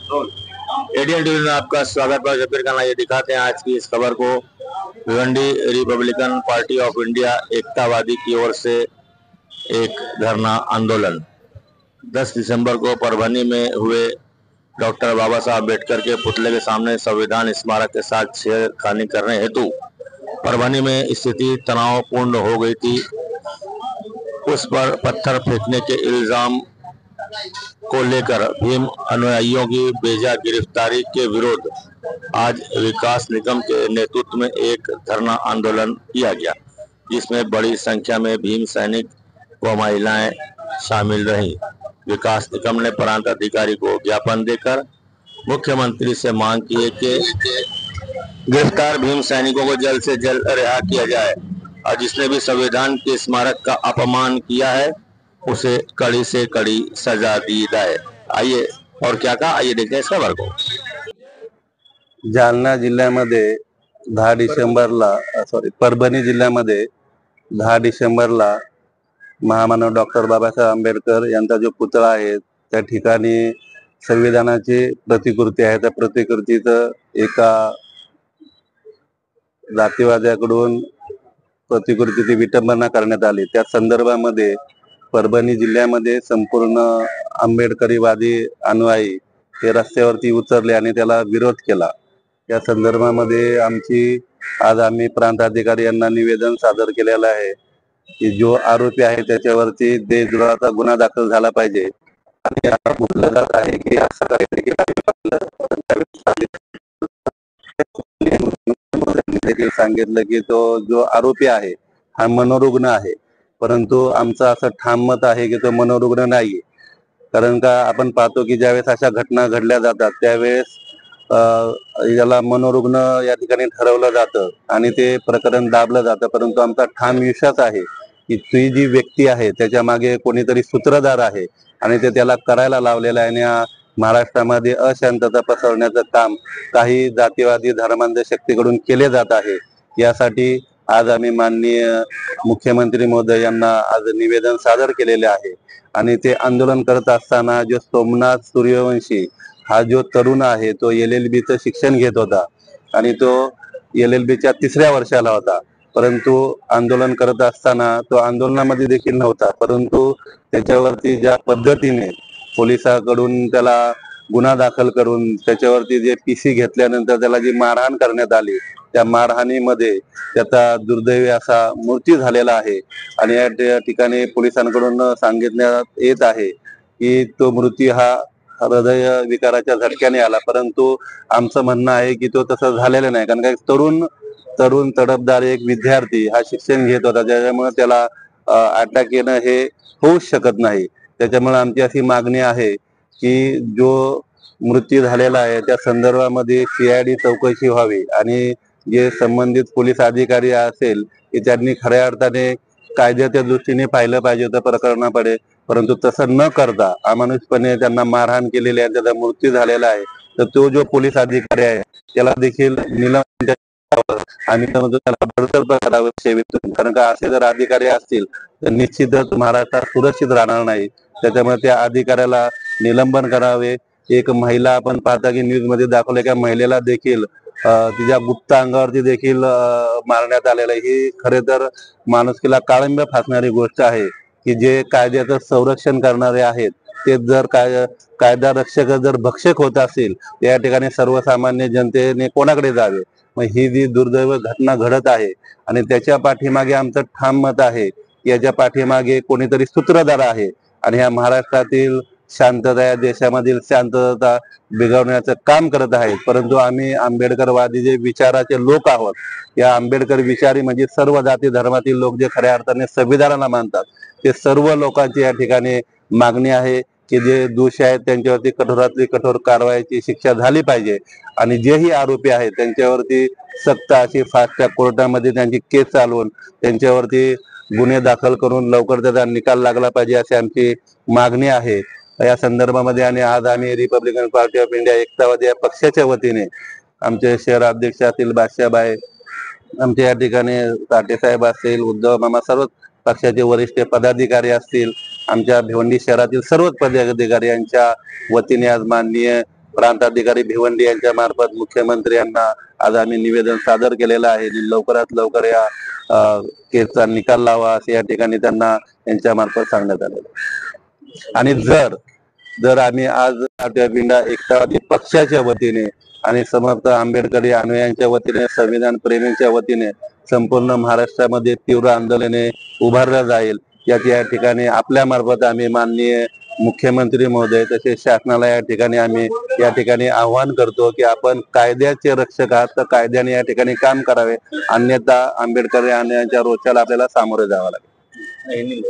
ADN TV में आपका स्वागत है। जबीर खान, ये दिखाते हैं आज की इस खबर को। Bhiwandi Republican Party of India Ektavadi की ओर से एक धरना आंदोलन 10 दिसंबर को परभनी में हुए। डॉक्टर बाबा साहब अम्बेडकर के पुतले के सामने संविधान स्मारक के साथ छेड़खानी करने हेतु परभनी में स्थिति तनावपूर्ण हो गई थी। उस पर पत्थर फेंकने के इल्जाम को लेकर भीम अनुयायियों की बेजा गिरफ्तारी के विरोध आज विकास निगम के नेतृत्व में एक धरना आंदोलन किया गया, जिसमें बड़ी संख्या में भीम सैनिक व महिलाएं शामिल रहीं। विकास निगम ने प्रांत अधिकारी को ज्ञापन देकर मुख्यमंत्री से मांग की है कि गिरफ्तार भीम सैनिकों को जल्द से जल्द रिहा किया जाए और जिसने भी संविधान के स्मारक का अपमान किया है उसे कड़ी से कड़ी सजा दी जाए। आइए और क्या कहा, आइए देखते हैं इस खबर को। जालना जिल्ह्यामध्ये 10 डिसेंबरला परभणी जिल्ह्यामध्ये 10 डिसेंबरला महामानव डॉक्टर बाबासाहेब आंबेडकर यांचा जो पुतळा आहे त्या ठिकाणी संविधानाची प्रतिकृती आहे। त्या प्रतिकृतीचं एका जातीवाद्याकडून प्रतिकृतीची विटंबना करण्यात आली। त्या संदर्भामध्ये परभणी जिल्ह्यामध्ये संपूर्ण आंबेडकरीवादी अनुयायी हे रस्त्यावरती उतरले आणि त्याला विरोध केला। या संदर्भामध्ये आज आम्ही प्रांताधिकारी यांना निवेदन सादर केलेलं आहे की जो आरोपी आहे त्याच्यावरती देशद्रोहाचा गुन्हा दाखल झाला पाहिजे। आणि आता म्हटलं जात आहे की असं काहीतरी देखील सांगितलं की तो जो आरोपी आहे हा मनोरुग्ण आहे, परंतु आमचं असं ठाम मत आहे की तो मनोरुग्ण नाहीये। कारण का आपण पाहतो की ज्यावेळेस अशा घटना घडल्या जातात त्यावेळेस याला मनोरुग्ण या ठिकाणी ठरवलं जातं आणि ते प्रकरण दाबलं जातं। परंतु आमचा ठाम विश्वास आहे की ती जी व्यक्ती आहे त्याच्या मागे कोणीतरी सूत्रधार आहे आणि ते त्याला करायला लावलेलं आहे। आणि महाराष्ट्रामध्ये अशांतता पसरवण्याचं काम काही जातीवादी धर्मांध शक्तीकडून केले जात आहे। यासाठी आज आम्ही माननीय मुख्यमंत्री महोदय यांना आज निवेदन सादर केलेले आहे। आणि ते आंदोलन करत असताना जो सोमनाथ सूर्यवंशी हा जो तरुण आहे तो LLBचं शिक्षण घेत होता आणि तो LLBच्या 3ऱ्या वर्षाला होता, परंतु आंदोलन करत असताना तो आंदोलनामध्ये देखील नव्हता। परंतु त्याच्यावरती ज्या पद्धतीने पोलिसांकडून त्याला गुन्हा दाखल करून त्याच्यावरती जे PC घेतल्यानंतर त्याला जी मारहाण करण्यात आली, त्या मारहाणीमध्ये त्याचा दुर्दैवी असा मृत्यू झालेला आहे। आणि या ठिकाणी पोलिसांकडून सांगितण्यात येत आहे की तो मृत्यू हा हृदय विकाराच्या झटक्याने आला, परंतु आमचं म्हणणं आहे की तो तसं झालेलं नाही। कारण का तरुण तडफदार एक विद्यार्थी हा शिक्षण घेत होता, त्याच्यामुळे त्याला अटॅक येणं हे होऊच शकत नाही। त्याच्यामुळे आमची अशी मागणी आहे की जो मृत्यू झालेला आहे त्या संदर्भामध्ये CID चौकशी व्हावी आणि जे संबंधित पोलीस अधिकारी असेल की त्यांनी खऱ्या अर्थाने कायद्याच्या दृष्टीने पाहिलं पाहिजे होतं प्रकरणाकडे, परंतु तसं न करता अमानुषपणे त्यांना मारहाण केलेली आहे, त्याचा मृत्यू झालेला आहे। तर तो जो पोलीस अधिकारी आहे त्याला देखील निलंबन आणि त्याला बडतर्फ करावं सेवेतून। कारण का असे जर अधिकारी असतील तर निश्चितच महाराष्ट्रात सुरक्षित राहणार नाही। त्याच्यामुळे त्या अधिकाऱ्याला निलंबन करावे। एक महिला आपण पाहता की न्यूज मध्ये दाखवलं की महिलेला देखील तिच्या गुप्त अंगावरती देखील मारण्यात आलेलं आहे। ही खरे तर माणुसकीला काळिंब फासणारी गोष्ट आहे की जे कायद्याचं संरक्षण करणारे आहेत ते जर कायदा रक्षक जर भक्षक होत असेल या ठिकाणी सर्वसामान्य जनतेने कोणाकडे जावे। मग ही जी दुर्दैव घटना घडत आहे आणि त्याच्या पाठीमागे आमचं ठाम मत आहे, याच्या पाठीमागे कोणीतरी सूत्रधार आहे आणि ह्या महाराष्ट्रातील शांतता, या देशामधील शांतता बिघडवण्याचं काम करत आहेत। परंतु आम्ही आंबेडकरवादी जे विचाराचे लोक आहोत, या आंबेडकर विचारी म्हणजे सर्व जाती धर्मातील लोक जे खऱ्या अर्थाने संविधानाला मानतात ते सर्व लोकांची या ठिकाणी मागणी आहे की जे दोषी आहेत त्यांच्यावरती कठोरातली कठोर कारवाईची शिक्षा झाली पाहिजे आणि जेही आरोपी आहेत त्यांच्यावरती सक्त अशी फास्ट ट्रॅक कोर्टामध्ये त्यांची केस चालवून त्यांच्यावरती गुन्हे दाखल करून लवकर त्याचा निकाल लागला पाहिजे अशी आमची मागणी आहे। या संदर्भामध्ये आणि आज आम्ही रिपब्लिकन पार्टी ऑफ इंडिया एकतावादी या पक्षाच्या वतीने आमचे शहर अध्यक्ष असतील बादशाहबाई, आमच्या या ठिकाणी साठे साहेब असतील, उद्धव मामा, सर्व पक्षाचे वरिष्ठ पदाधिकारी असतील, आमच्या भिवंडी शहरातील सर्वच पदाधिकारी यांच्या वतीने आज माननीय प्रांताधिकारी भिवंडी यांच्या मार्फत मुख्यमंत्री यांना आज आम्ही निवेदन सादर केलेलं आहे. लवकरात लवकर या केसचा निकाल लावा असे या ठिकाणी त्यांना यांच्या मार्फत सांगण्यात आलेलं आहे. आणि जर आम्ही आज पिंडा एकतावादी पक्षाच्या वतीने आणि समर्थ आंबेडकरी अनुयायांच्या वतीने, संविधान प्रेमींच्या वतीने संपूर्ण महाराष्ट्रामध्ये तीव्र आंदोलने उभारल्या जाईल या ठिकाणी आपल्या मार्फत आम्ही माननीय मुख्यमंत्री महोदय तसेच शासनाला या ठिकाणी आव्हान करतो की आपण कायद्याचे रक्षक आहात तर कायद्याने या ठिकाणी काम करावे, अन्यथा आंबेडकरी अनुयायांच्या रोषाला आपल्याला सामोरे जावं लागेल.